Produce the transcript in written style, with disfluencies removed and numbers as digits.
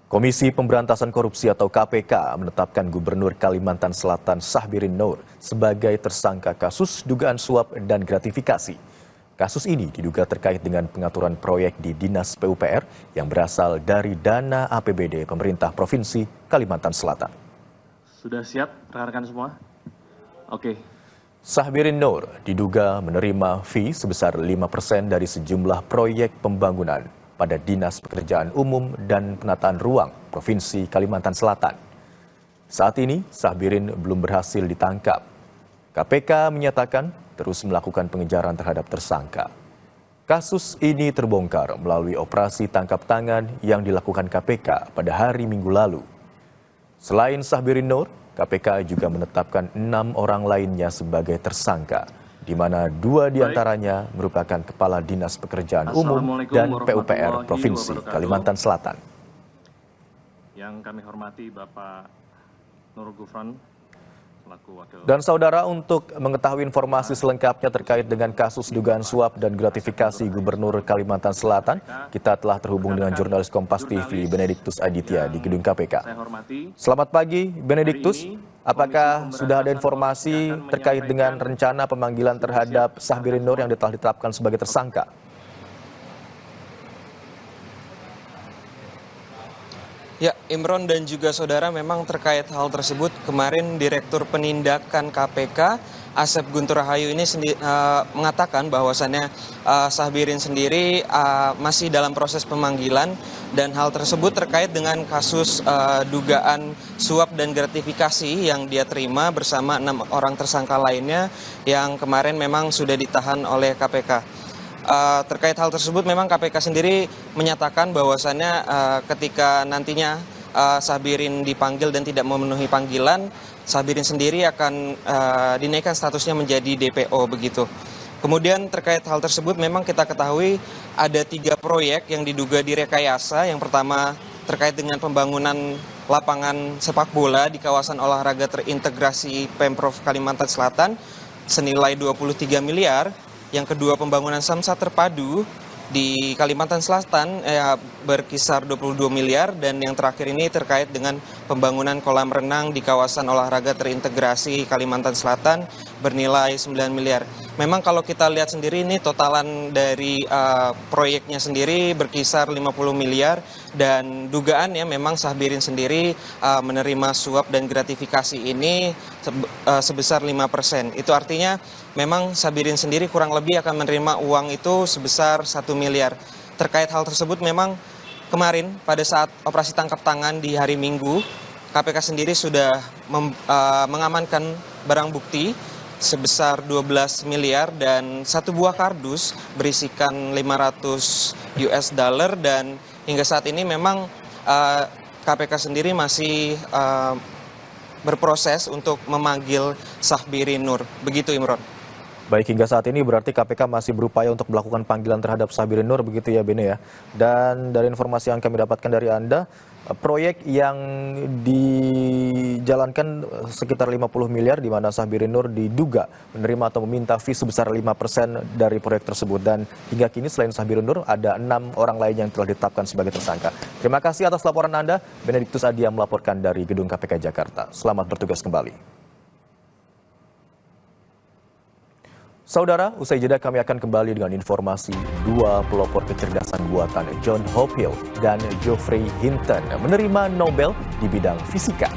Komisi Pemberantasan Korupsi atau KPK menetapkan Gubernur Kalimantan Selatan Syahbirin Nur sebagai tersangka kasus dugaan suap dan gratifikasi. Kasus ini diduga terkait dengan pengaturan proyek di Dinas PUPR yang berasal dari dana APBD pemerintah Provinsi Kalimantan Selatan. Sudah siap rekan-rekan semua? Oke. Syahbirin Nur diduga menerima fee sebesar 5% dari sejumlah proyek pembangunan pada Dinas Pekerjaan Umum dan Penataan Ruang Provinsi Kalimantan Selatan. Saat ini, Syahbirin belum berhasil ditangkap. KPK menyatakan terus melakukan pengejaran terhadap tersangka. Kasus ini terbongkar melalui operasi tangkap tangan yang dilakukan KPK pada hari Minggu lalu. Selain Syahbirin Nur, KPK juga menetapkan 6 orang lainnya sebagai tersangka, di mana 2 diantaranya merupakan Kepala Dinas Pekerjaan Umum dan PUPR Provinsi Kalimantan Selatan. Yang kami hormati Bapak Nur Gufron, selaku Wakil. Dan saudara, untuk mengetahui informasi selengkapnya terkait dengan kasus dugaan suap dan gratifikasi Gubernur Kalimantan Selatan, kita telah terhubung dengan jurnalis Kompas TV Benediktus Aditya di gedung KPK. Selamat pagi, Benediktus. Apakah sudah ada informasi terkait dengan rencana pemanggilan terhadap Syahbirin Nur yang telah ditetapkan sebagai tersangka? Ya, Imron dan juga saudara, memang terkait hal tersebut, kemarin Direktur Penindakan KPK, Asep Guntur Rahayu ini mengatakan bahwasannya Syahbirin sendiri masih dalam proses pemanggilan, dan hal tersebut terkait dengan kasus dugaan suap dan gratifikasi yang dia terima bersama 6 orang tersangka lainnya yang kemarin memang sudah ditahan oleh KPK. Terkait hal tersebut, memang KPK sendiri menyatakan bahwasannya ketika nantinya Syahbirin dipanggil dan tidak memenuhi panggilan, Syahbirin sendiri akan dinaikkan statusnya menjadi DPO begitu. Kemudian terkait hal tersebut, memang kita ketahui ada 3 proyek yang diduga direkayasa. Yang pertama terkait dengan pembangunan lapangan sepak bola di kawasan olahraga terintegrasi Pemprov Kalimantan Selatan senilai 23 miliar. Yang kedua, pembangunan samsat terpadu di Kalimantan Selatan berkisar 22 miliar. Dan yang terakhir ini terkait dengan pembangunan kolam renang di kawasan olahraga terintegrasi Kalimantan Selatan bernilai 9 miliar. Memang kalau kita lihat sendiri, ini totalan dari proyeknya sendiri berkisar 50 miliar. Dan dugaannya memang Syahbirin sendiri menerima suap dan gratifikasi ini sebesar 5%. Itu artinya memang Syahbirin sendiri kurang lebih akan menerima uang itu sebesar 1 miliar. Terkait hal tersebut, memang kemarin pada saat operasi tangkap tangan di hari Minggu, KPK sendiri sudah mengamankan barang bukti sebesar 12 miliar dan 1 buah kardus berisikan 500 US dollar, dan hingga saat ini memang KPK sendiri masih berproses untuk memanggil Syahbirin Nur. Begitu, Imron. Baik, hingga saat ini berarti KPK masih berupaya untuk melakukan panggilan terhadap Syahbirin Nur, begitu ya, Bene ya. Dan dari informasi yang kami dapatkan dari Anda, proyek yang dijalankan sekitar 50 miliar, di mana Syahbirin Nur diduga menerima atau meminta fee sebesar 5% dari proyek tersebut. Dan hingga kini selain Syahbirin Nur, ada 6 orang lain yang telah ditetapkan sebagai tersangka. Terima kasih atas laporan Anda, Benediktus Aditya melaporkan dari Gedung KPK Jakarta. Selamat bertugas kembali. Saudara, usai jeda kami akan kembali dengan informasi 2 pelopor kecerdasan buatan John Hophill dan Geoffrey Hinton menerima Nobel di bidang fisika.